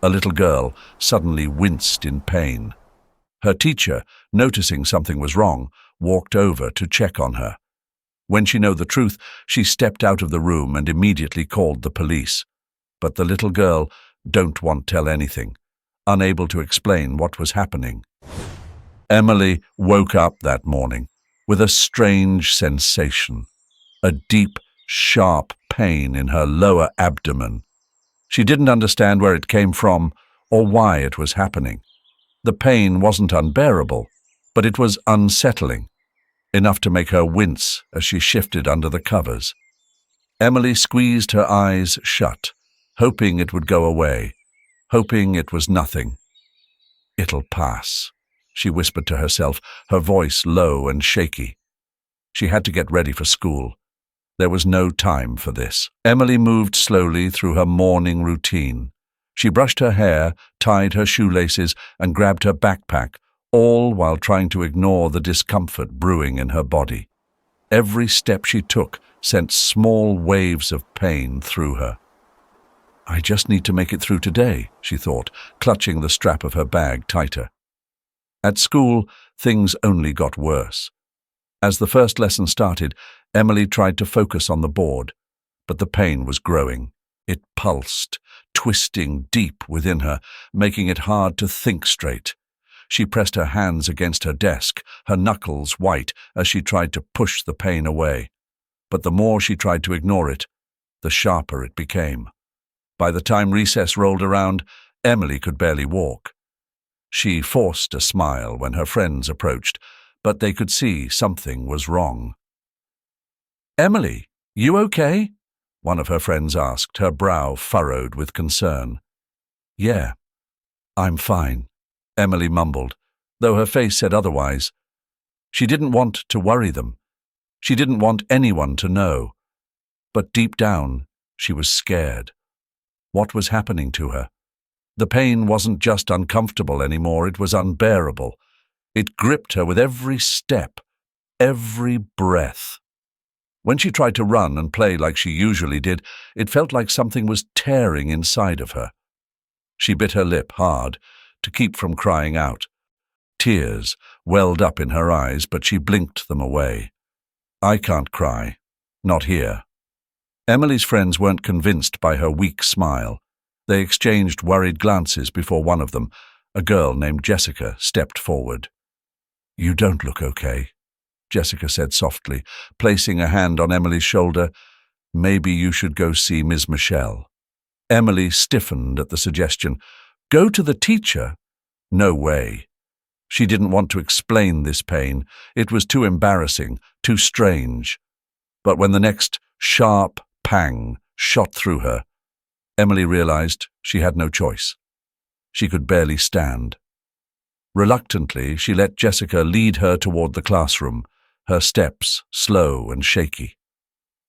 A little girl suddenly winced in pain. Her teacher, noticing something was wrong, walked over to check on her. When she knew the truth, she stepped out of the room and immediately called the police. But the little girl didn't want to tell anything, unable to explain what was happening. Emily woke up that morning with a strange sensation, a deep, sharp pain in her lower abdomen. She didn't understand where it came from or why it was happening. The pain wasn't unbearable, but it was unsettling, enough to make her wince as she shifted under the covers. Emily squeezed her eyes shut, hoping it would go away, hoping it was nothing. "It'll pass," she whispered to herself, her voice low and shaky. She had to get ready for school. There was no time for this. Emily moved slowly through her morning routine. She brushed her hair, tied her shoelaces, and grabbed her backpack, all while trying to ignore the discomfort brewing in her body. Every step she took sent small waves of pain through her. "I just need to make it through today," she thought, clutching the strap of her bag tighter. At school, things only got worse. As the first lesson started, Emily tried to focus on the board, but the pain was growing. It pulsed, twisting deep within her, making it hard to think straight. She pressed her hands against her desk, her knuckles white as she tried to push the pain away. But the more she tried to ignore it, the sharper it became. By the time recess rolled around, Emily could barely walk. She forced a smile when her friends approached, but they could see something was wrong. "Emily, you okay?" one of her friends asked, her brow furrowed with concern. "Yeah, I'm fine," Emily mumbled, though her face said otherwise. She didn't want to worry them. She didn't want anyone to know. But deep down, she was scared. What was happening to her? The pain wasn't just uncomfortable anymore, it was unbearable. It gripped her with every step, every breath. When she tried to run and play like she usually did, it felt like something was tearing inside of her. She bit her lip hard to keep from crying out. Tears welled up in her eyes, but she blinked them away. "I can't cry. Not here." Emily's friends weren't convinced by her weak smile. They exchanged worried glances before one of them, a girl named Jessica, stepped forward. "You don't look okay," Jessica said softly, placing a hand on Emily's shoulder. "Maybe you should go see Ms. Michelle." Emily stiffened at the suggestion. "Go to the teacher?" No way. She didn't want to explain this pain. It was too embarrassing, too strange. But when the next sharp pang shot through her, Emily realized she had no choice. She could barely stand. Reluctantly, she let Jessica lead her toward the classroom, her steps slow and shaky.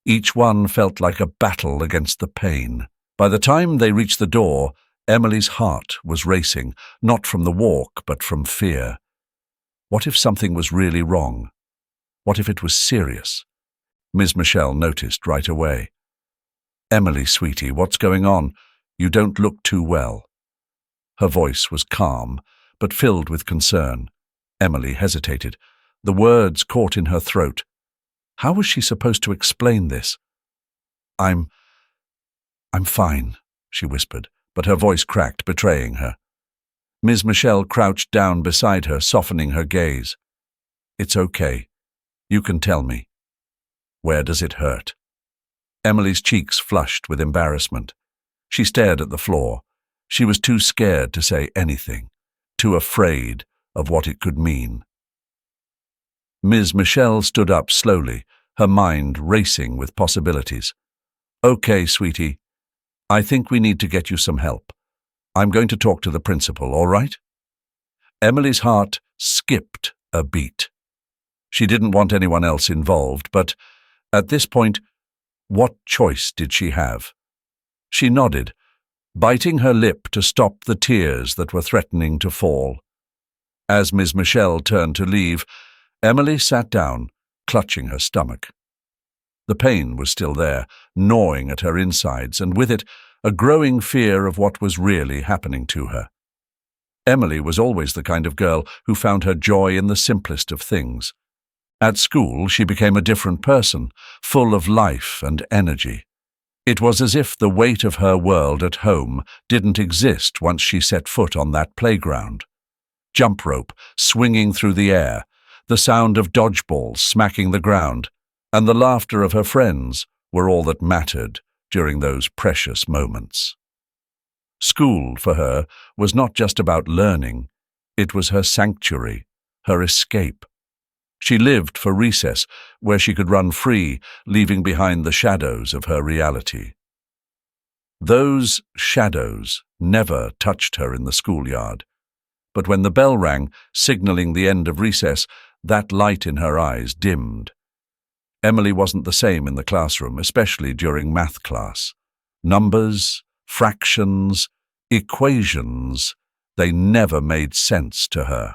Each one felt like a battle against the pain. By the time they reached the door, Emily's heart was racing, not from the walk, but from fear. What if something was really wrong? What if it was serious? Ms. Michelle noticed right away. "Emily, sweetie, what's going on? You don't look too well." Her voice was calm, but filled with concern. Emily hesitated. The words caught in her throat. How was she supposed to explain this? I'm fine," she whispered, but her voice cracked, betraying her. Ms. Michelle crouched down beside her, softening her gaze. "It's okay. You can tell me. Where does it hurt?" Emily's cheeks flushed with embarrassment. She stared at the floor. She was too scared to say anything, too afraid of what it could mean. Ms. Michelle stood up slowly, her mind racing with possibilities. "Okay, sweetie. I think we need to get you some help. I'm going to talk to the principal, all right?" Emily's heart skipped a beat. She didn't want anyone else involved, but at this point, what choice did she have? She nodded, biting her lip to stop the tears that were threatening to fall. As Ms. Michelle turned to leave, Emily sat down, clutching her stomach. The pain was still there, gnawing at her insides, and with it, a growing fear of what was really happening to her. Emily was always the kind of girl who found her joy in the simplest of things. At school, she became a different person, full of life and energy. It was as if the weight of her world at home didn't exist once she set foot on that playground. Jump rope swinging through the air, the sound of dodgeballs smacking the ground, and the laughter of her friends were all that mattered during those precious moments. School, for her, was not just about learning. It was her sanctuary, her escape. She lived for recess, where she could run free, leaving behind the shadows of her reality. Those shadows never touched her in the schoolyard. But when the bell rang, signaling the end of recess, that light in her eyes dimmed. Emily wasn't the same in the classroom, especially during math class. Numbers, fractions, equations, they never made sense to her.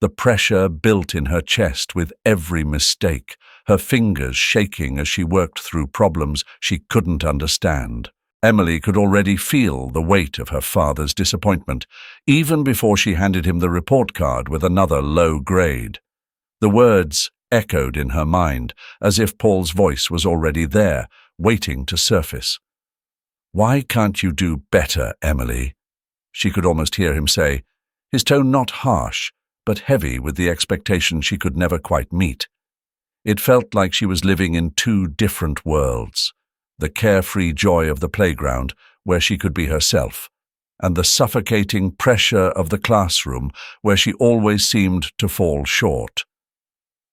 The pressure built in her chest with every mistake, her fingers shaking as she worked through problems she couldn't understand. Emily could already feel the weight of her father's disappointment, even before she handed him the report card with another low grade. The words echoed in her mind, as if Paul's voice was already there, waiting to surface. "Why can't you do better, Emily?" she could almost hear him say, his tone not harsh, but heavy with the expectation she could never quite meet. It felt like she was living in two different worlds, the carefree joy of the playground, where she could be herself, and the suffocating pressure of the classroom, where she always seemed to fall short.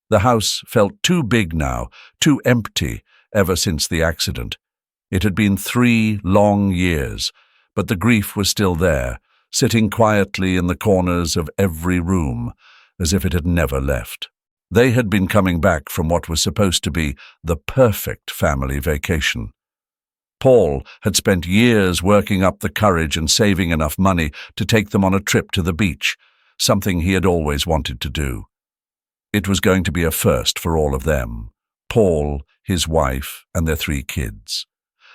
The house felt too big now, too empty, ever since the accident. It had been 3 long years, but the grief was still there, sitting quietly in the corners of every room, as if it had never left. They had been coming back from what was supposed to be the perfect family vacation. Paul had spent years working up the courage and saving enough money to take them on a trip to the beach, something he had always wanted to do. It was going to be a first for all of them, Paul, his wife, and their 3 kids.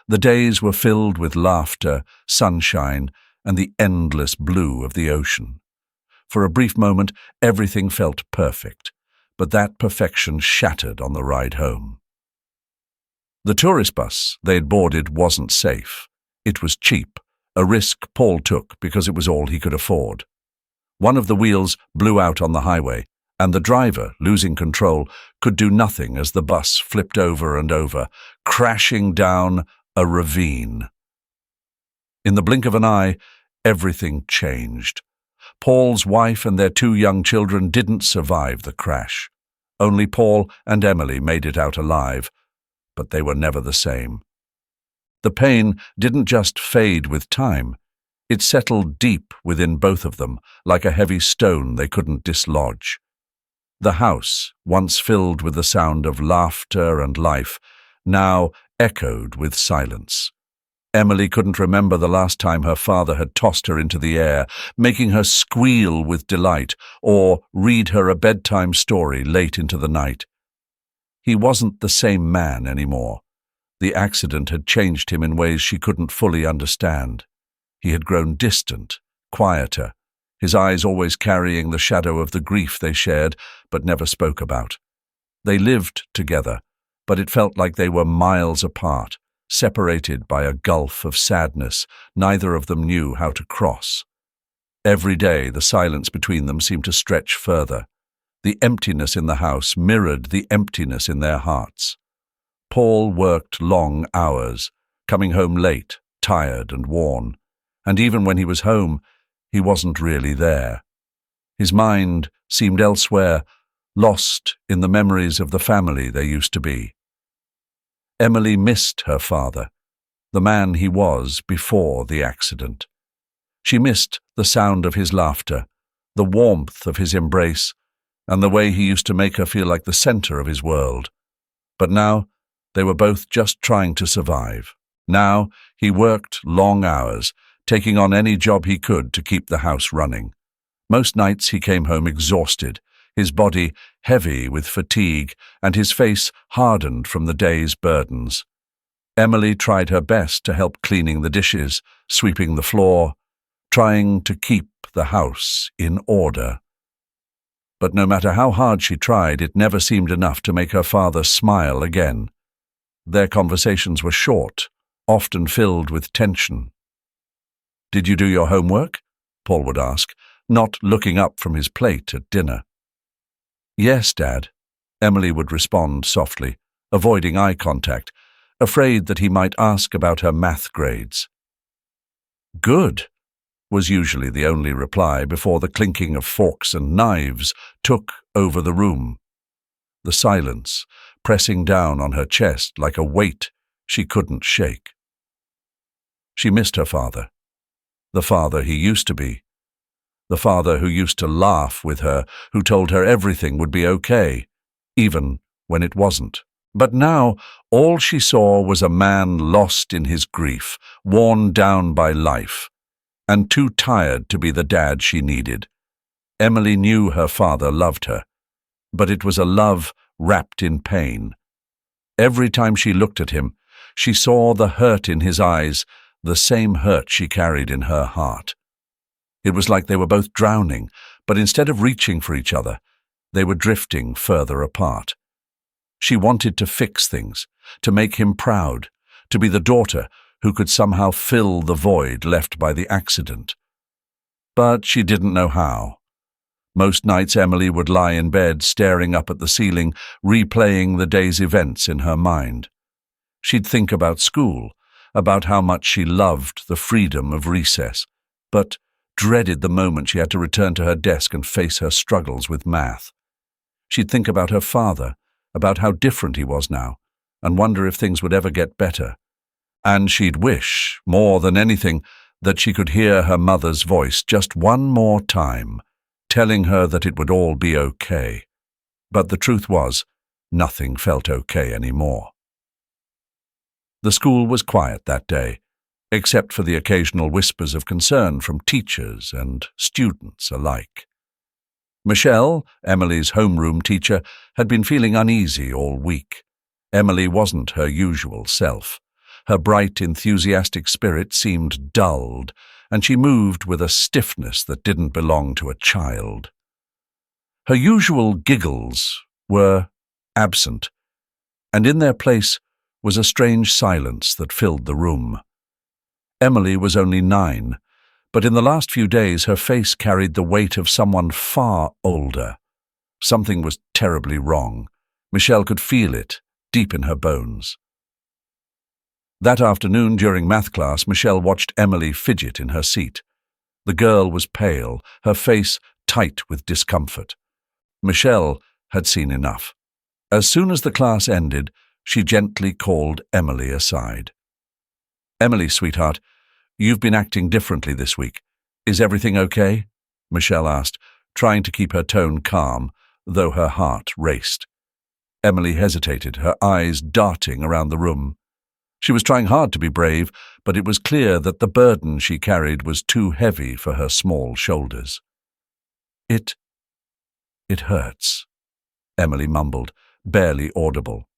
The days were filled with laughter, sunshine, and the endless blue of the ocean. For a brief moment, everything felt perfect, but that perfection shattered on the ride home. The tourist bus they had boarded wasn't safe. It was cheap, a risk Paul took because it was all he could afford. One of the wheels blew out on the highway, and the driver, losing control, could do nothing as the bus flipped over and over, crashing down a ravine. In the blink of an eye, everything changed. Paul's wife and their 2 young children didn't survive the crash. Only Paul and Emily made it out alive, but they were never the same. The pain didn't just fade with time. It settled deep within both of them, like a heavy stone they couldn't dislodge. The house, once filled with the sound of laughter and life, now echoed with silence. Emily couldn't remember the last time her father had tossed her into the air, making her squeal with delight, or read her a bedtime story late into the night. He wasn't the same man anymore. The accident had changed him in ways she couldn't fully understand. He had grown distant, quieter, his eyes always carrying the shadow of the grief they shared but never spoke about. They lived together, but it felt like they were miles apart, separated by a gulf of sadness neither of them knew how to cross. Every day the silence between them seemed to stretch further. The emptiness in the house mirrored the emptiness in their hearts. Paul worked long hours, coming home late, tired and worn, and even when he was home, he wasn't really there. His mind seemed elsewhere, lost in the memories of the family they used to be. Emily missed her father, the man he was before the accident. She missed the sound of his laughter, the warmth of his embrace, and the way he used to make her feel like the center of his world. But now, they were both just trying to survive. Now, he worked long hours, taking on any job he could to keep the house running. Most nights he came home exhausted, his body heavy with fatigue and his face hardened from the day's burdens. Emily tried her best to help cleaning the dishes, sweeping the floor, trying to keep the house in order. But no matter how hard she tried, it never seemed enough to make her father smile again. Their conversations were short, often filled with tension. "Did you do your homework?" Paul would ask, not looking up from his plate at dinner. "Yes, Dad," Emily would respond softly, avoiding eye contact, afraid that he might ask about her math grades. "Good," was usually the only reply before the clinking of forks and knives took over the room. The silence pressing down on her chest like a weight she couldn't shake. She missed her father, the father he used to be, the father who used to laugh with her, who told her everything would be okay, even when it wasn't. But now all she saw was a man lost in his grief, worn down by life, and too tired to be the dad she needed. Emily knew her father loved her, but it was a love wrapped in pain. Every time she looked at him, she saw the hurt in his eyes, the same hurt she carried in her heart. It was like they were both drowning, but instead of reaching for each other, they were drifting further apart. She wanted to fix things, to make him proud, to be the daughter who could somehow fill the void left by the accident. But she didn't know how. Most nights Emily would lie in bed staring up at the ceiling, replaying the day's events in her mind. She'd think about school, about how much she loved the freedom of recess, but dreaded the moment she had to return to her desk and face her struggles with math. She'd think about her father, about how different he was now, and wonder if things would ever get better. And she'd wish, more than anything, that she could hear her mother's voice just one more time, telling her that it would all be okay. But the truth was, nothing felt okay anymore. The school was quiet that day, except for the occasional whispers of concern from teachers and students alike. Michelle, Emily's homeroom teacher, had been feeling uneasy all week. Emily wasn't her usual self. Her bright, enthusiastic spirit seemed dulled, and she moved with a stiffness that didn't belong to a child. Her usual giggles were absent, and in their place was a strange silence that filled the room. Emily was only 9, but in the last few days her face carried the weight of someone far older. Something was terribly wrong. Michelle could feel it, deep in her bones. That afternoon during math class, Michelle watched Emily fidget in her seat. The girl was pale, her face tight with discomfort. Michelle had seen enough. As soon as the class ended, she gently called Emily aside. "Emily, sweetheart, you've been acting differently this week. Is everything okay?" Michelle asked, trying to keep her tone calm, though her heart raced. Emily hesitated, her eyes darting around the room. She was trying hard to be brave, but it was clear that the burden she carried was too heavy for her small shoulders. It hurts," Emily mumbled, barely audible.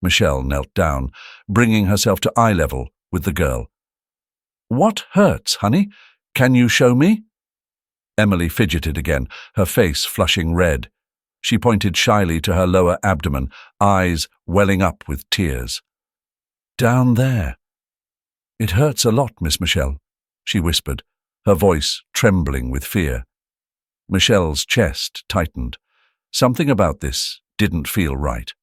Michelle knelt down, bringing herself to eye level with the girl. "What hurts, honey? Can you show me?" Emily fidgeted again, her face flushing red. She pointed shyly to her lower abdomen, eyes welling up with tears. "Down there." "It hurts a lot, Miss Michelle," she whispered, her voice trembling with fear. Michelle's chest tightened. Something about this didn't feel right.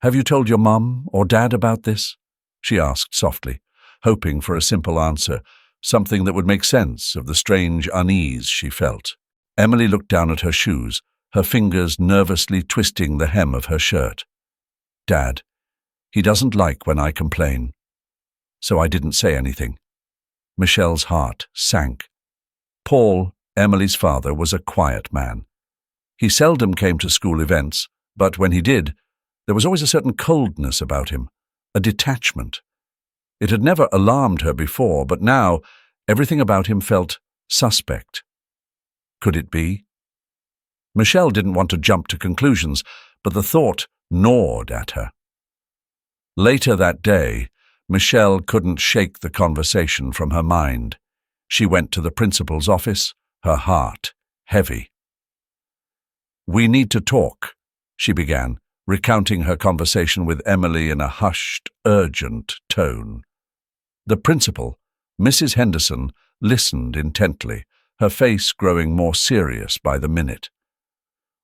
"Have you told your mum or dad about this?" she asked softly, hoping for a simple answer, something that would make sense of the strange unease she felt. Emily looked down at her shoes, her fingers nervously twisting the hem of her shirt. "Dad, he doesn't like when I complain." So I didn't say anything. Michelle's heart sank. Paul, Emily's father, was a quiet man. He seldom came to school events, but when he did, there was always a certain coldness about him, a detachment. It had never alarmed her before, but now everything about him felt suspect. Could it be? Michelle didn't want to jump to conclusions, but the thought gnawed at her. Later that day, Michelle couldn't shake the conversation from her mind. She went to the principal's office, her heart heavy. "We need to talk," she began, recounting her conversation with Emily in a hushed, urgent tone. The principal, Mrs. Henderson, listened intently, her face growing more serious by the minute.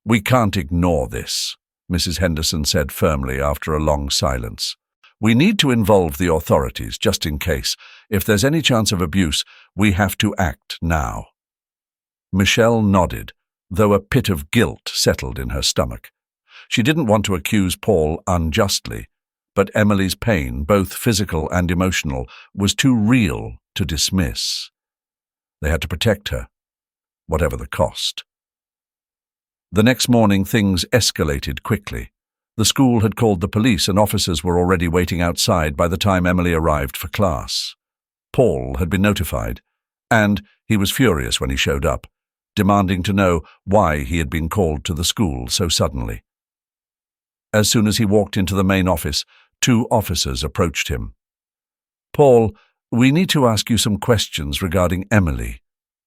"We can't ignore this," Mrs. Henderson said firmly after a long silence. "We need to involve the authorities, just in case. If there's any chance of abuse, we have to act now." Michelle nodded, though a pit of guilt settled in her stomach. She didn't want to accuse Paul unjustly, but Emily's pain, both physical and emotional, was too real to dismiss. They had to protect her, whatever the cost. The next morning things escalated quickly. The school had called the police and officers were already waiting outside by the time Emily arrived for class. Paul had been notified, and he was furious when he showed up, demanding to know why he had been called to the school so suddenly. As soon as he walked into the main office, 2 officers approached him. "Paul, we need to ask you some questions regarding Emily,"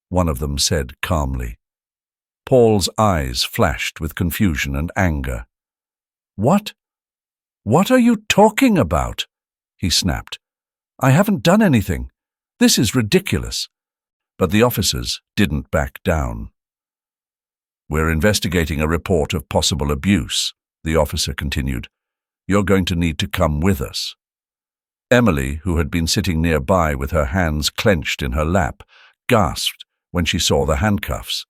one of them said calmly. Paul's eyes flashed with confusion and anger. "What? What are you talking about?" he snapped. "I haven't done anything. This is ridiculous." But the officers didn't back down. "We're investigating a report of possible abuse," the officer continued. "You're going to need to come with us." Emily, who had been sitting nearby with her hands clenched in her lap, gasped when she saw the handcuffs.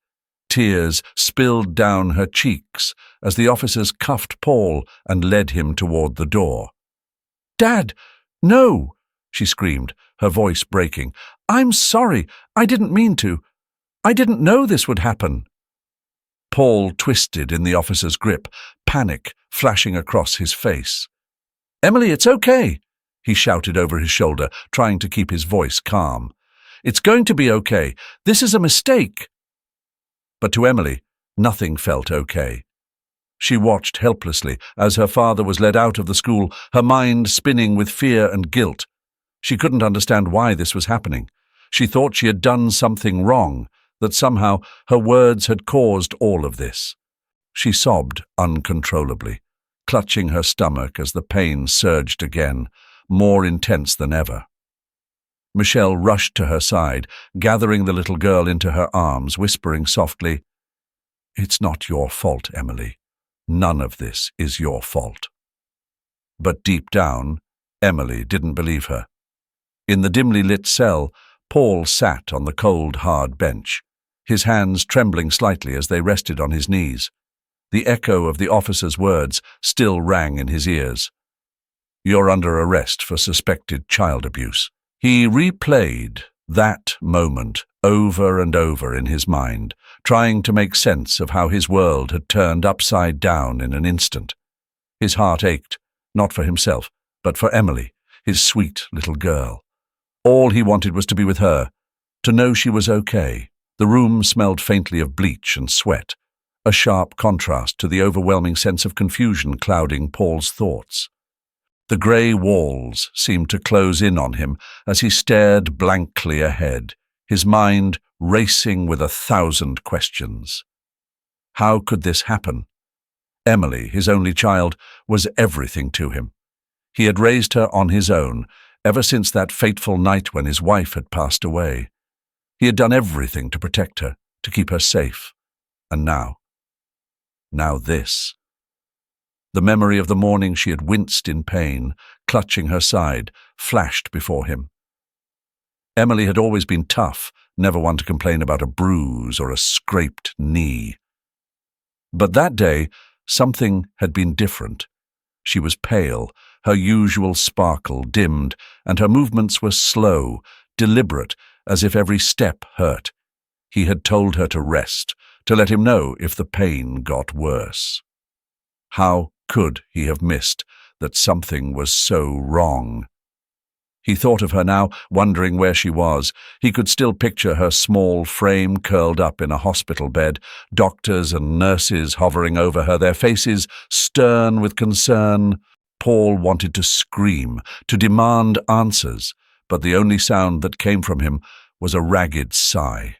Tears spilled down her cheeks as the officers cuffed Paul and led him toward the door. "Dad, no!" she screamed, her voice breaking. "I'm sorry. I didn't mean to. I didn't know this would happen." Paul twisted in the officer's grip, panic flashing across his face. "Emily, it's okay," he shouted over his shoulder, trying to keep his voice calm. "It's going to be okay. This is a mistake." But to Emily, nothing felt okay. She watched helplessly as her father was led out of the school, her mind spinning with fear and guilt. She couldn't understand why this was happening. She thought she had done something wrong, that somehow her words had caused all of this. She sobbed uncontrollably, clutching her stomach as the pain surged again, more intense than ever. Michelle rushed to her side, gathering the little girl into her arms, whispering softly, "It's not your fault, Emily. None of this is your fault." But deep down, Emily didn't believe her. In the dimly lit cell, Paul sat on the cold, hard bench, his hands trembling slightly as they rested on his knees. The echo of the officer's words still rang in his ears. "You're under arrest for suspected child abuse." He replayed that moment over and over in his mind, trying to make sense of how his world had turned upside down in an instant. His heart ached, not for himself, but for Emily, his sweet little girl. All he wanted was to be with her, to know she was okay. The room smelled faintly of bleach and sweat, a sharp contrast to the overwhelming sense of confusion clouding Paul's thoughts. The grey walls seemed to close in on him as he stared blankly ahead, his mind racing with 1,000 questions. How could this happen? Emily, his only child, was everything to him. He had raised her on his own, ever since that fateful night when his wife had passed away. He had done everything to protect her, to keep her safe. And now this. The memory of the morning she had winced in pain, clutching her side, flashed before him. Emily had always been tough, never one to complain about a bruise or a scraped knee. But that day, something had been different. She was pale, her usual sparkle dimmed, and her movements were slow, deliberate, as if every step hurt. He had told her to rest, to let him know if the pain got worse. How could he have missed that something was so wrong? He thought of her now, wondering where she was. He could still picture her small frame curled up in a hospital bed, doctors and nurses hovering over her, their faces stern with concern. Paul wanted to scream, to demand answers, but the only sound that came from him was a ragged sigh.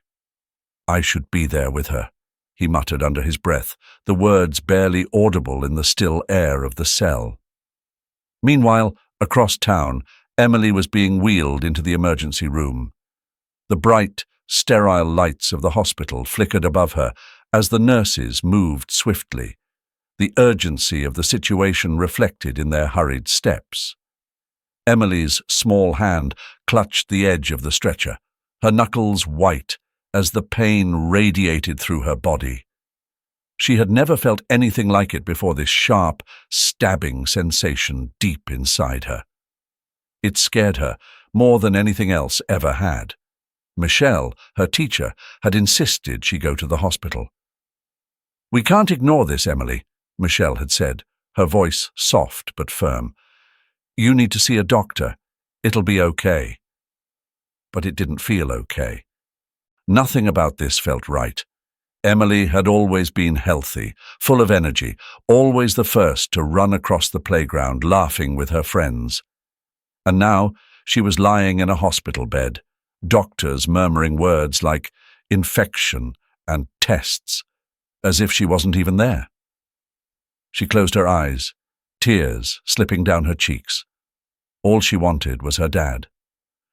"I should be there with her," he muttered under his breath, the words barely audible in the still air of the cell. Meanwhile, across town, Emily was being wheeled into the emergency room. The bright, sterile lights of the hospital flickered above her as the nurses moved swiftly, the urgency of the situation reflected in their hurried steps. Emily's small hand clutched the edge of the stretcher, her knuckles white as the pain radiated through her body. She had never felt anything like it before, this sharp, stabbing sensation deep inside her. It scared her more than anything else ever had. Michelle, her teacher, had insisted she go to the hospital. "We can't ignore this, Emily," Michelle had said, her voice soft but firm. "You need to see a doctor. It'll be okay." But it didn't feel okay. Nothing about this felt right. Emily had always been healthy, full of energy, always the first to run across the playground, laughing with her friends. And now she was lying in a hospital bed, doctors murmuring words like infection and tests, as if she wasn't even there. She closed her eyes, tears slipping down her cheeks. All she wanted was her dad.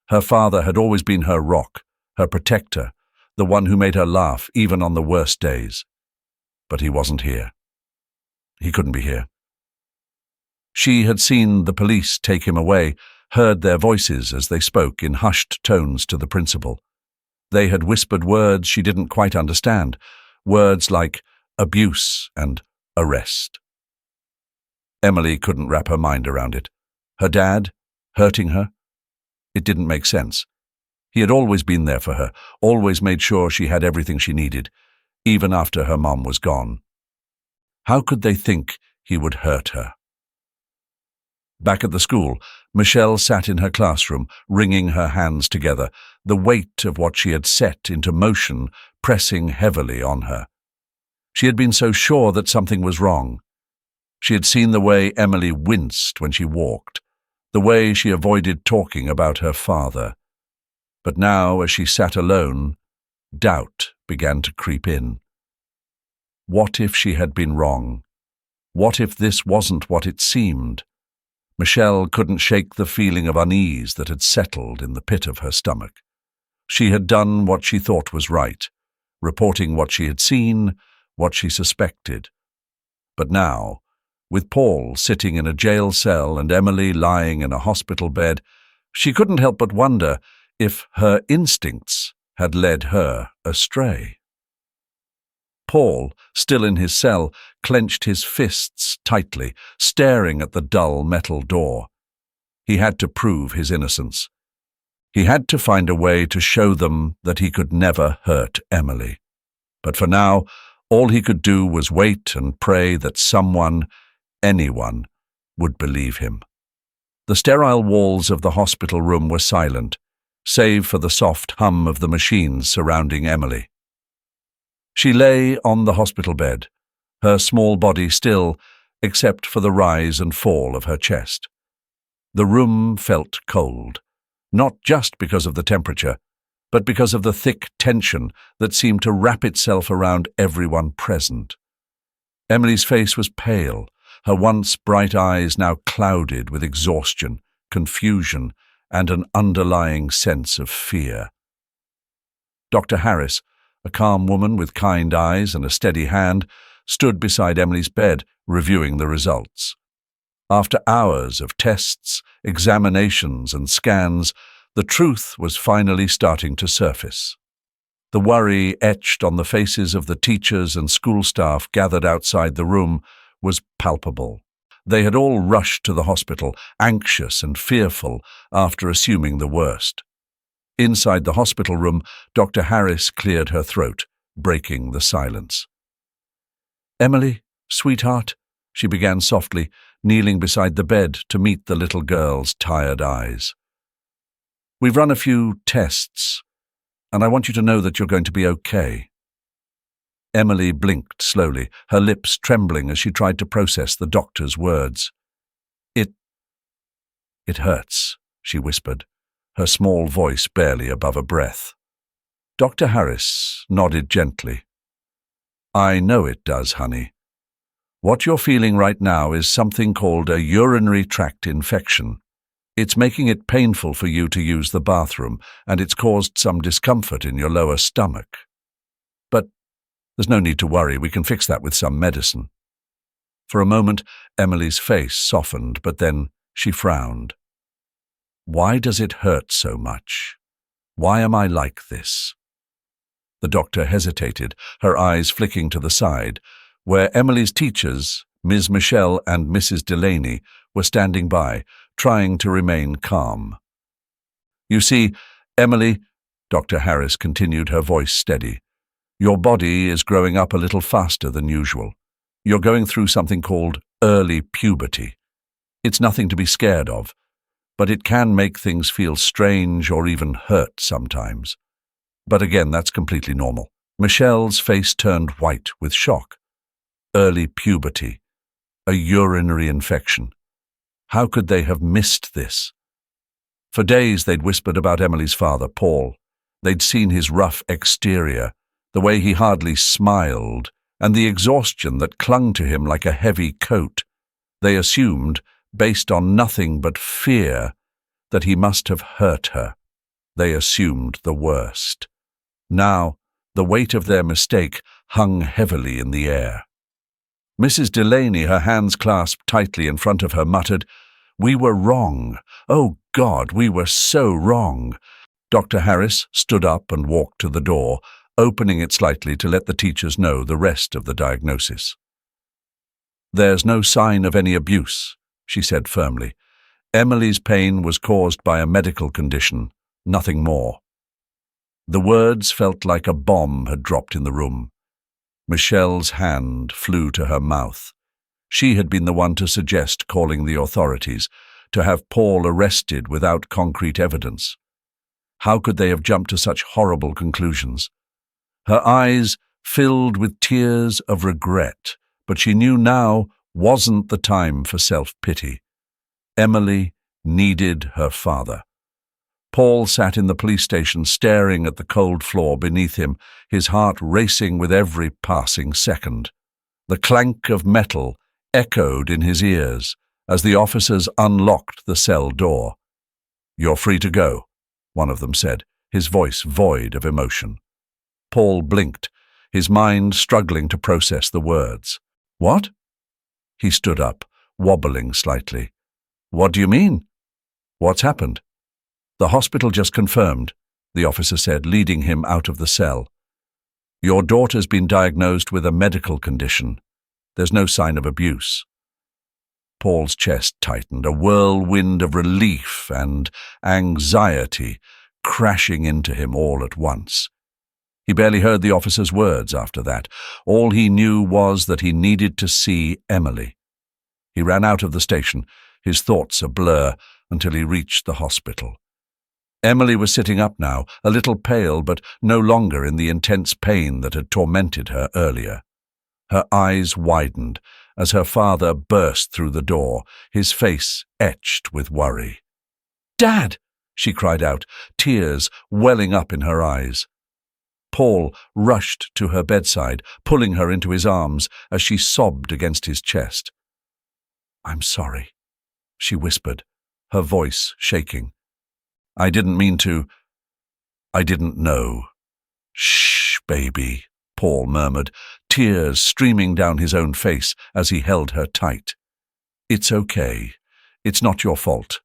Her father had always been her rock, her protector, the one who made her laugh even on the worst days. But he wasn't here. He couldn't be here. She had seen the police take him away, heard their voices as they spoke in hushed tones to the principal. They had whispered words she didn't quite understand, words like abuse and arrest. Emily couldn't wrap her mind around it. Her dad, hurting her? It didn't make sense. He had always been there for her, always made sure she had everything she needed, even after her mom was gone. How could they think he would hurt her? Back at the school, Michelle sat in her classroom, wringing her hands together, the weight of what she had set into motion pressing heavily on her. She had been so sure that something was wrong. She had seen the way Emily winced when she walked, the way she avoided talking about her father. But now, as she sat alone, doubt began to creep in. What if she had been wrong? What if this wasn't what it seemed? Michelle couldn't shake the feeling of unease that had settled in the pit of her stomach. She had done what she thought was right, reporting what she had seen, what she suspected. But now, with Paul sitting in a jail cell and Emily lying in a hospital bed, she couldn't help but wonder if her instincts had led her astray. Paul, still in his cell, clenched his fists tightly, staring at the dull metal door. He had to prove his innocence. He had to find a way to show them that he could never hurt Emily. But for now, all he could do was wait and pray that someone, anyone, would believe him. The sterile walls of the hospital room were silent, save for the soft hum of the machines surrounding Emily. She lay on the hospital bed, her small body still, except for the rise and fall of her chest. The room felt cold, not just because of the temperature, but because of the thick tension that seemed to wrap itself around everyone present. Emily's face was pale, her once bright eyes now clouded with exhaustion, confusion, and an underlying sense of fear. Dr. Harris, a calm woman with kind eyes and a steady hand, stood beside Emily's bed, reviewing the results. After hours of tests, examinations, and scans, the truth was finally starting to surface. The worry etched on the faces of the teachers and school staff gathered outside the room was palpable. They had all rushed to the hospital, anxious and fearful after assuming the worst. Inside the hospital room, Dr. Harris cleared her throat, breaking the silence. "Emily, sweetheart," she began softly, kneeling beside the bed to meet the little girl's tired eyes. "We've run a few tests, and I want you to know that you're going to be okay." Emily blinked slowly, her lips trembling as she tried to process the doctor's words. "It hurts," she whispered, her small voice barely above a breath. Dr. Harris nodded gently. "I know it does, honey. What you're feeling right now is something called a urinary tract infection. It's making it painful for you to use the bathroom, and it's caused some discomfort in your lower stomach. But there's no need to worry, we can fix that with some medicine." For a moment, Emily's face softened, but then she frowned. "Why does it hurt so much? Why am I like this?" The doctor hesitated, her eyes flicking to the side, where Emily's teachers, Ms. Michelle and Mrs. Delaney, were standing by, trying to remain calm. "You see, Emily," Dr. Harris continued, her voice steady, "your body is growing up a little faster than usual. You're going through something called early puberty. It's nothing to be scared of, but it can make things feel strange or even hurt sometimes. But again, that's completely normal." Michelle's face turned white with shock. Early puberty. A urinary infection. How could they have missed this? For days they'd whispered about Emily's father, Paul. They'd seen his rough exterior, the way he hardly smiled, and the exhaustion that clung to him like a heavy coat. They assumed, based on nothing but fear, that he must have hurt her. They assumed the worst. Now, the weight of their mistake hung heavily in the air. Mrs. Delaney, her hands clasped tightly in front of her, muttered, "We were wrong. Oh, God, we were so wrong." Dr. Harris stood up and walked to the door, opening it slightly to let the teachers know the rest of the diagnosis. "There's no sign of any abuse," she said firmly. "Emily's pain was caused by a medical condition, nothing more." The words felt like a bomb had dropped in the room. Michelle's hand flew to her mouth. She had been the one to suggest calling the authorities, to have Paul arrested without concrete evidence. How could they have jumped to such horrible conclusions? Her eyes filled with tears of regret, but she knew now wasn't the time for self-pity. Emily needed her father. Paul sat in the police station staring at the cold floor beneath him, his heart racing with every passing second. The clank of metal echoed in his ears as the officers unlocked the cell door. "You're free to go," one of them said, his voice void of emotion. Paul blinked, his mind struggling to process the words. "What?" He stood up, wobbling slightly. "What do you mean? What's happened?" "The hospital just confirmed," the officer said, leading him out of the cell. "Your daughter's been diagnosed with a medical condition. There's no sign of abuse." Paul's chest tightened, a whirlwind of relief and anxiety crashing into him all at once. He barely heard the officer's words after that. All he knew was that he needed to see Emily. He ran out of the station, his thoughts a blur, until he reached the hospital. Emily was sitting up now, a little pale, but no longer in the intense pain that had tormented her earlier. Her eyes widened as her father burst through the door, his face etched with worry. "Dad!" she cried out, tears welling up in her eyes. Paul rushed to her bedside, pulling her into his arms as she sobbed against his chest. "I'm sorry," she whispered, her voice shaking. I didn't know." "Shh, baby," Paul murmured, tears streaming down his own face as he held her tight. "It's okay. It's not your fault.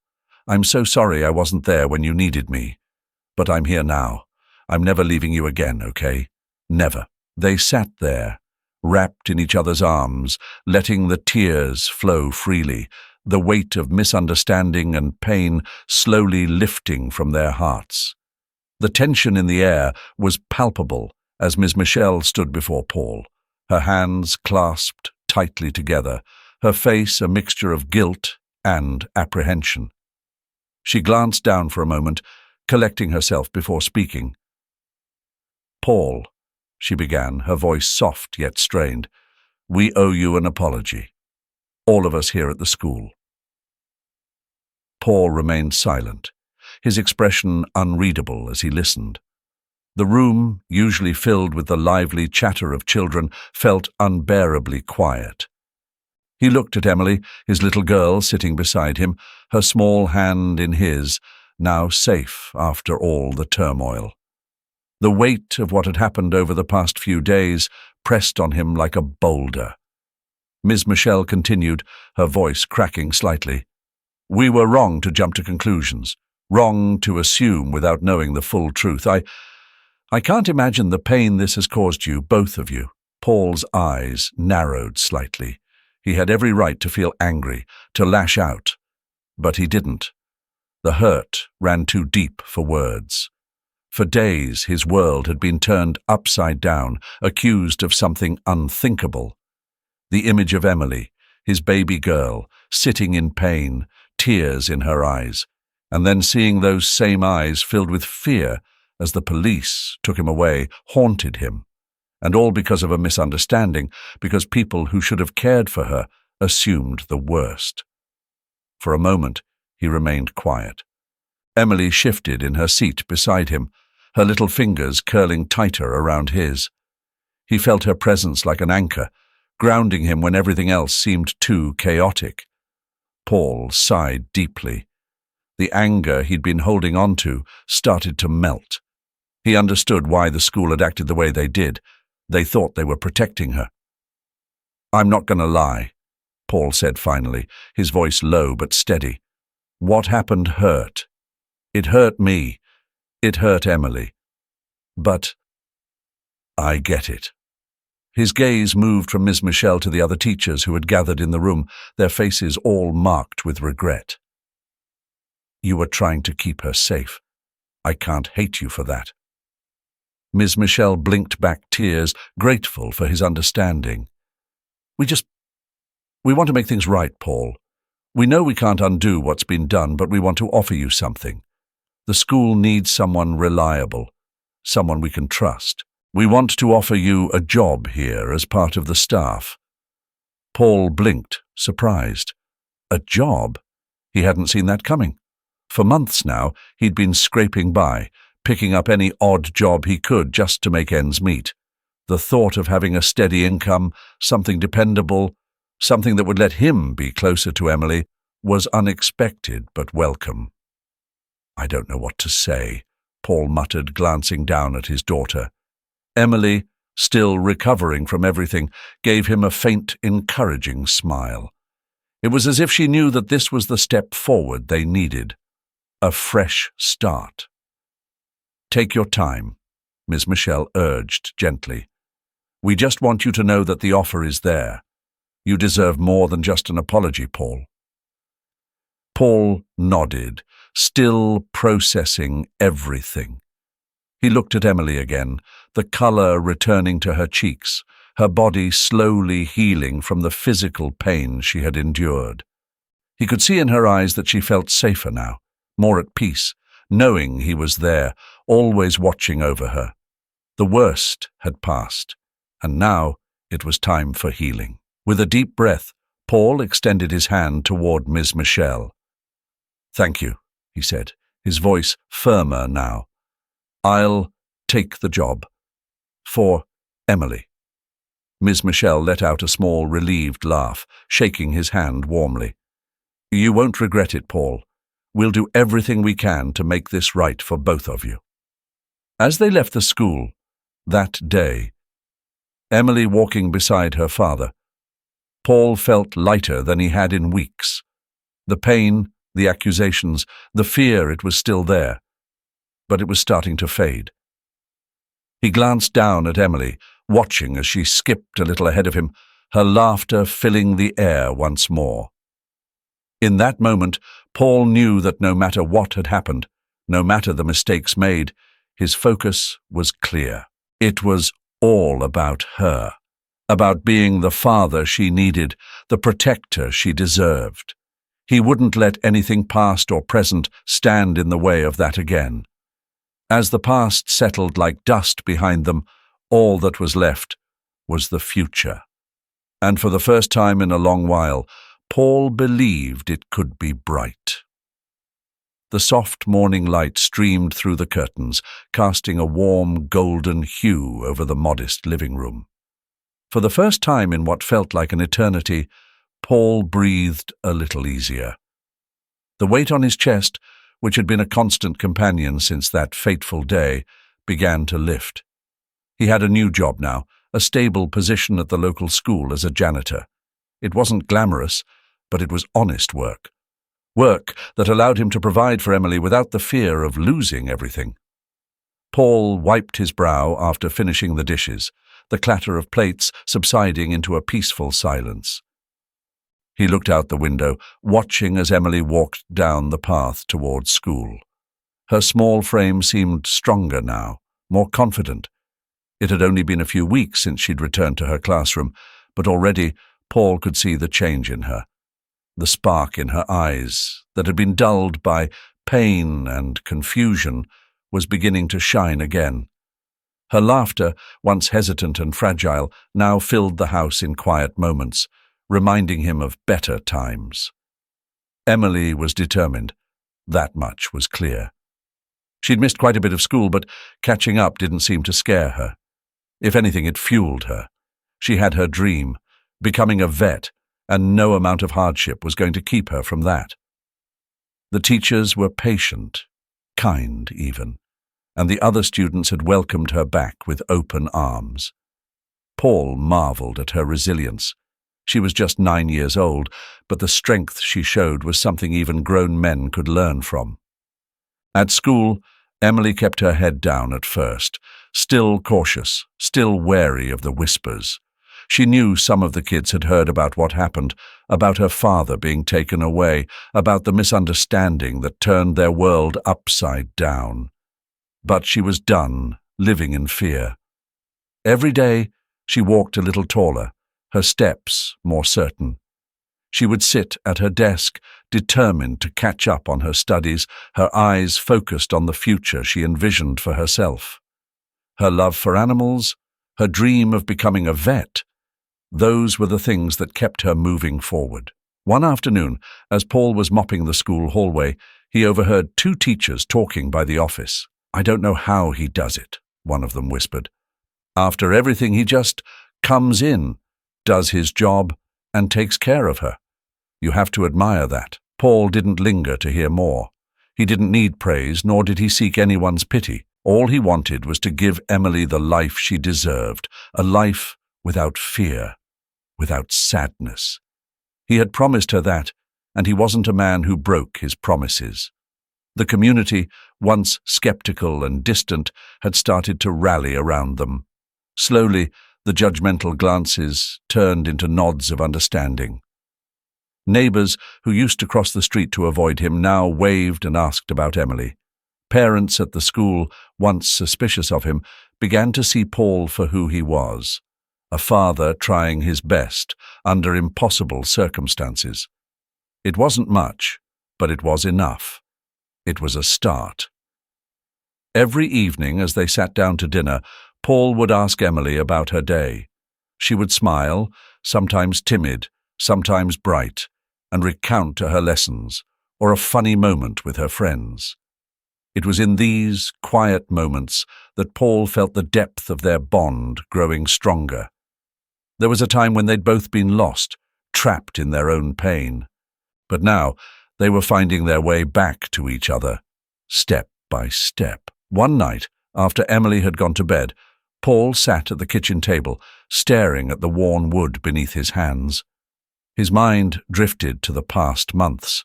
I'm so sorry I wasn't there when you needed me. But I'm here now. I'm never leaving you again, okay? Never." They sat there, wrapped in each other's arms, letting the tears flow freely, the weight of misunderstanding and pain slowly lifting from their hearts. The tension in the air was palpable as Miss Michelle stood before Paul, her hands clasped tightly together, her face a mixture of guilt and apprehension. She glanced down for a moment, collecting herself before speaking. "Paul," she began, her voice soft yet strained, "we owe you an apology. All of us here at the school." Paul remained silent, his expression unreadable as he listened. The room, usually filled with the lively chatter of children, felt unbearably quiet. He looked at Emily, his little girl sitting beside him, her small hand in his, now safe after all the turmoil. The weight of what had happened over the past few days pressed on him like a boulder. Ms. Michelle continued, her voice cracking slightly. "We were wrong to jump to conclusions, wrong to assume without knowing the full truth. I can't imagine the pain this has caused you, both of you." Paul's eyes narrowed slightly. He had every right to feel angry, to lash out. But he didn't. The hurt ran too deep for words. For days his world had been turned upside down, accused of something unthinkable. The image of Emily, his baby girl, sitting in pain, tears in her eyes, and then seeing those same eyes filled with fear as the police took him away, haunted him. And all because of a misunderstanding, because people who should have cared for her assumed the worst. For a moment, he remained quiet. Emily shifted in her seat beside him, her little fingers curling tighter around his. He felt her presence like an anchor, grounding him when everything else seemed too chaotic. Paul sighed deeply. The anger he'd been holding on to started to melt. He understood why the school had acted the way they did. They thought they were protecting her. "I'm not going to lie," Paul said finally, his voice low but steady. "What happened hurt. It hurt me. It hurt Emily. But I get it." His gaze moved from Ms. Michelle to the other teachers who had gathered in the room, their faces all marked with regret. "You were trying to keep her safe. I can't hate you for that." Ms. Michelle blinked back tears, grateful for his understanding. We want to make things right, Paul. We know we can't undo what's been done, but we want to offer you something. The school needs someone reliable, someone we can trust. We want to offer you a job here as part of the staff." Paul blinked, surprised. A job? He hadn't seen that coming. For months now, he'd been scraping by, picking up any odd job he could just to make ends meet. The thought of having a steady income, something dependable, something that would let him be closer to Emily, was unexpected but welcome. "I don't know what to say," Paul muttered, glancing down at his daughter. Emily, still recovering from everything, gave him a faint, encouraging smile. It was as if she knew that this was the step forward they needed. A fresh start. "Take your time," Ms. Michelle urged gently. "We just want you to know that the offer is there. You deserve more than just an apology, Paul." Paul nodded, still processing everything. He looked at Emily again, the color returning to her cheeks, her body slowly healing from the physical pain she had endured. He could see in her eyes that she felt safer now, more at peace, knowing he was there, always watching over her. The worst had passed, and now it was time for healing. With a deep breath, Paul extended his hand toward Ms. Michelle. "Thank you," he said, his voice firmer now. "I'll take the job. For Emily." Ms. Michelle let out a small, relieved laugh, shaking his hand warmly. "You won't regret it, Paul. We'll do everything we can to make this right for both of you." As they left the school, that day, Emily walking beside her father, Paul felt lighter than he had in weeks. The pain, the accusations, the fear, it was still there, but it was starting to fade. He glanced down at Emily, watching as she skipped a little ahead of him, her laughter filling the air once more. In that moment, Paul knew that no matter what had happened, no matter the mistakes made, his focus was clear. It was all about her, about being the father she needed, the protector she deserved. He wouldn't let anything past or present stand in the way of that again. As the past settled like dust behind them, all that was left was the future. And for the first time in a long while, Paul believed it could be bright. The soft morning light streamed through the curtains, casting a warm golden hue over the modest living room. For the first time in what felt like an eternity, Paul breathed a little easier. The weight on his chest, which had been a constant companion since that fateful day, began to lift. He had a new job now, a stable position at the local school as a janitor. It wasn't glamorous, but it was honest work. Work that allowed him to provide for Emily without the fear of losing everything. Paul wiped his brow after finishing the dishes, the clatter of plates subsiding into a peaceful silence. He looked out the window, watching as Emily walked down the path towards school. Her small frame seemed stronger now, more confident. It had only been a few weeks since she'd returned to her classroom, but already Paul could see the change in her. The spark in her eyes, that had been dulled by pain and confusion, was beginning to shine again. Her laughter, once hesitant and fragile, now filled the house in quiet moments, reminding him of better times. Emily was determined. That much was clear. She'd missed quite a bit of school, but catching up didn't seem to scare her. If anything, it fueled her. She had her dream, becoming a vet, and no amount of hardship was going to keep her from that. The teachers were patient, kind even, and the other students had welcomed her back with open arms. Paul marveled at her resilience. She was just 9 years old, but the strength she showed was something even grown men could learn from. At school, Emily kept her head down at first, still cautious, still wary of the whispers. She knew some of the kids had heard about what happened, about her father being taken away, about the misunderstanding that turned their world upside down. But she was done living in fear. Every day she walked a little taller, her steps more certain. She would sit at her desk, determined to catch up on her studies, her eyes focused on the future she envisioned for herself. Her love for animals, her dream of becoming a vet, those were the things that kept her moving forward. One afternoon, as Paul was mopping the school hallway, he overheard 2 teachers talking by the office. "I don't know how he does it," one of them whispered. "After everything, he just comes in, does his job, and takes care of her. You have to admire that." Paul didn't linger to hear more. He didn't need praise, nor did he seek anyone's pity. All he wanted was to give Emily the life she deserved, a life without fear, without sadness. He had promised her that, and he wasn't a man who broke his promises. The community, once skeptical and distant, had started to rally around them. Slowly, the judgmental glances turned into nods of understanding. Neighbors who used to cross the street to avoid him now waved and asked about Emily. Parents at the school, once suspicious of him, began to see Paul for who he was, a father trying his best under impossible circumstances. It wasn't much, but it was enough. It was a start. Every evening as they sat down to dinner, Paul would ask Emily about her day. She would smile, sometimes timid, sometimes bright, and recount her lessons or a funny moment with her friends. It was in these quiet moments that Paul felt the depth of their bond growing stronger. There was a time when they'd both been lost, trapped in their own pain. But now they were finding their way back to each other, step by step. One night, after Emily had gone to bed, Paul sat at the kitchen table, staring at the worn wood beneath his hands. His mind drifted to the past months,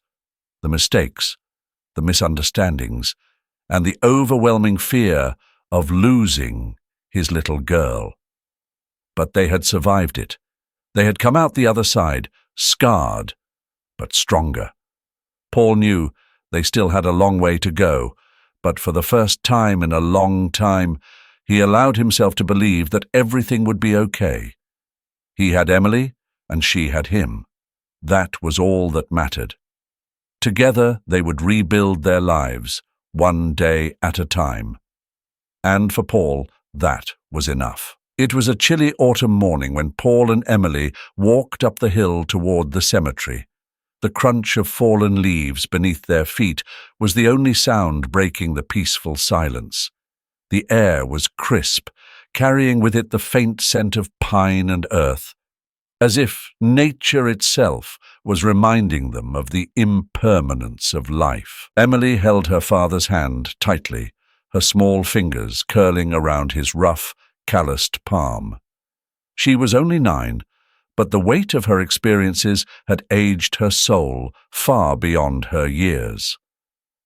the mistakes, the misunderstandings, and the overwhelming fear of losing his little girl. But they had survived it. They had come out the other side, scarred, but stronger. Paul knew they still had a long way to go, but for the first time in a long time, he allowed himself to believe that everything would be okay. He had Emily, and she had him. That was all that mattered. Together they would rebuild their lives, one day at a time. And for Paul, that was enough. It was a chilly autumn morning when Paul and Emily walked up the hill toward the cemetery. The crunch of fallen leaves beneath their feet was the only sound breaking the peaceful silence. The air was crisp, carrying with it the faint scent of pine and earth, as if nature itself was reminding them of the impermanence of life. Emily held her father's hand tightly, her small fingers curling around his rough, calloused palm. She was only 9, but the weight of her experiences had aged her soul far beyond her years.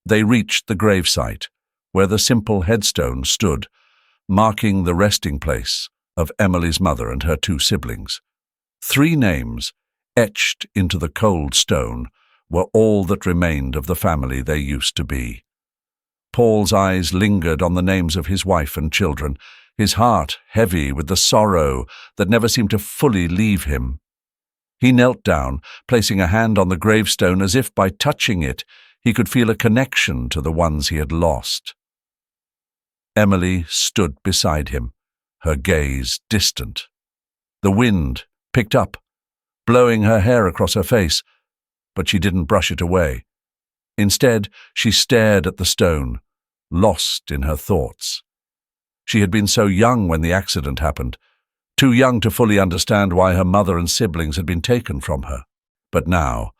They reached the gravesite, where the simple headstone stood, marking the resting place of Emily's mother and her 2 siblings. 3 names, etched into the cold stone, were all that remained of the family they used to be. Paul's eyes lingered on the names of his wife and children, his heart heavy with the sorrow that never seemed to fully leave him. He knelt down, placing a hand on the gravestone as if by touching it he could feel a connection to the ones he had lost. Emily stood beside him, her gaze distant. The wind picked up, blowing her hair across her face, but she didn't brush it away. Instead, she stared at the stone, lost in her thoughts. She had been so young when the accident happened, too young to fully understand why her mother and siblings had been taken from her. But now,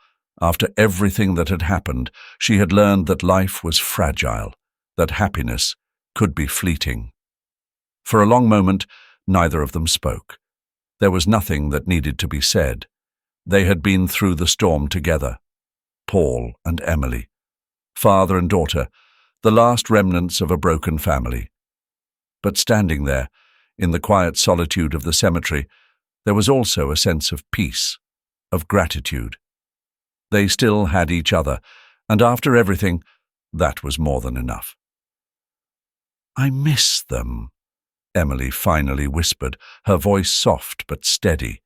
after everything that had happened, she had learned that life was fragile, that happiness could be fleeting. For a long moment, neither of them spoke. There was nothing that needed to be said. They had been through the storm together, Paul and Emily, father and daughter, the last remnants of a broken family. But standing there, in the quiet solitude of the cemetery, there was also a sense of peace, of gratitude. They still had each other, and after everything, that was more than enough. "I miss them," Emily finally whispered, her voice soft but steady.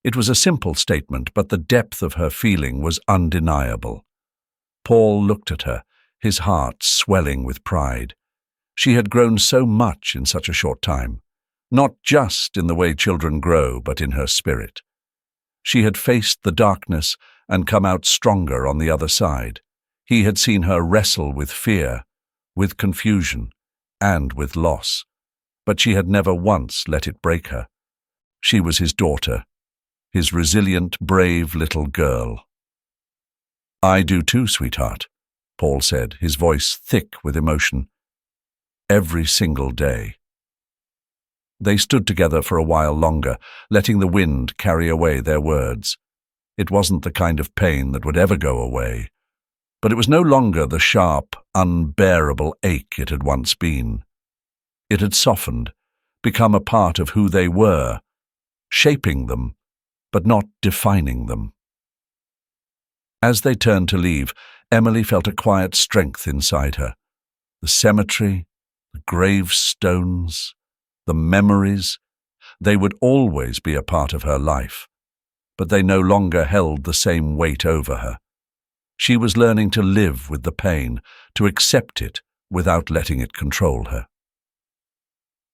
It was a simple statement, but the depth of her feeling was undeniable. Paul looked at her, his heart swelling with pride. She had grown so much in such a short time, not just in the way children grow, but in her spirit. She had faced the darkness and come out stronger on the other side. He had seen her wrestle with fear, with confusion, and with loss, but she had never once let it break her. She was his daughter, his resilient, brave little girl. "I do too, sweetheart," Paul said, his voice thick with emotion. "Every single day." They stood together for a while longer, letting the wind carry away their words. It wasn't the kind of pain that would ever go away, but it was no longer the sharp, unbearable ache it had once been. It had softened, become a part of who they were, shaping them, but not defining them. As they turned to leave, Emily felt a quiet strength inside her. The cemetery, the gravestones, the memories, they would always be a part of her life, but they no longer held the same weight over her. She was learning to live with the pain, to accept it without letting it control her.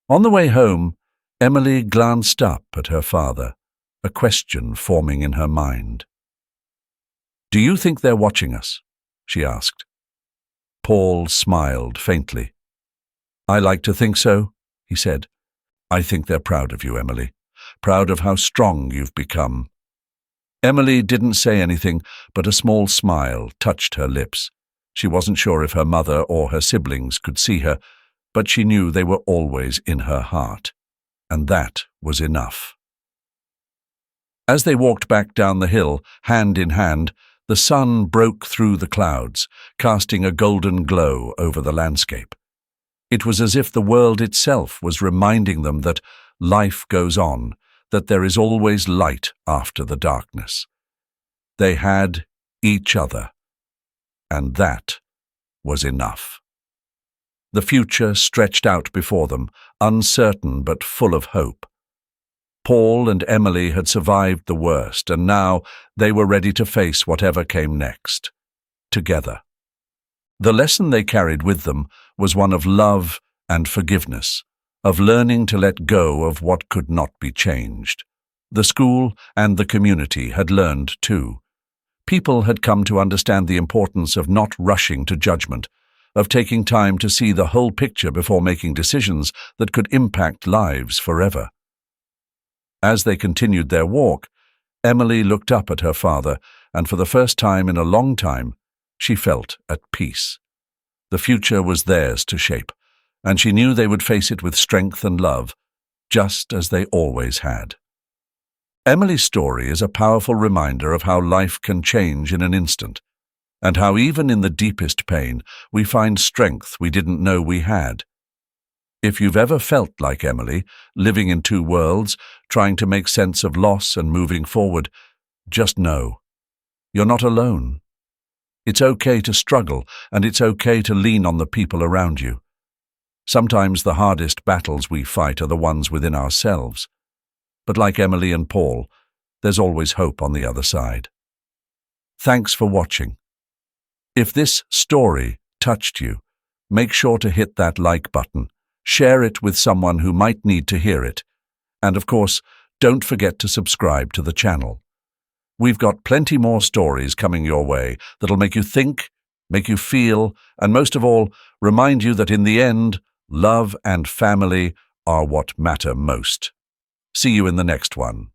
On the way home, Emily glanced up at her father, a question forming in her mind. "Do you think they're watching us?" she asked. Paul smiled faintly. "I like to think so," he said. "I think they're proud of you, Emily, proud of how strong you've become." Emily didn't say anything, but a small smile touched her lips. She wasn't sure if her mother or her siblings could see her, but she knew they were always in her heart, and that was enough. As they walked back down the hill, hand in hand, the sun broke through the clouds, casting a golden glow over the landscape. It was as if the world itself was reminding them that life goes on, that there is always light after the darkness. They had each other, and that was enough. The future stretched out before them, uncertain but full of hope. Paul and Emily had survived the worst, and now they were ready to face whatever came next, together. The lesson they carried with them was one of love and forgiveness, of learning to let go of what could not be changed. The school and the community had learned too. People had come to understand the importance of not rushing to judgment, of taking time to see the whole picture before making decisions that could impact lives forever. As they continued their walk, Emily looked up at her father, and for the first time in a long time, she felt at peace. The future was theirs to shape, and she knew they would face it with strength and love, just as they always had. Emily's story is a powerful reminder of how life can change in an instant, and how even in the deepest pain, we find strength we didn't know we had. If you've ever felt like Emily, living in two worlds, trying to make sense of loss and moving forward, just know, you're not alone. It's okay to struggle, and it's okay to lean on the people around you. Sometimes the hardest battles we fight are the ones within ourselves. But like Emily and Paul, there's always hope on the other side. Thanks for watching. If this story touched you, make sure to hit that like button, share it with someone who might need to hear it, and of course, don't forget to subscribe to the channel. We've got plenty more stories coming your way that'll make you think, make you feel, and most of all, remind you that in the end, love and family are what matter most. See you in the next one.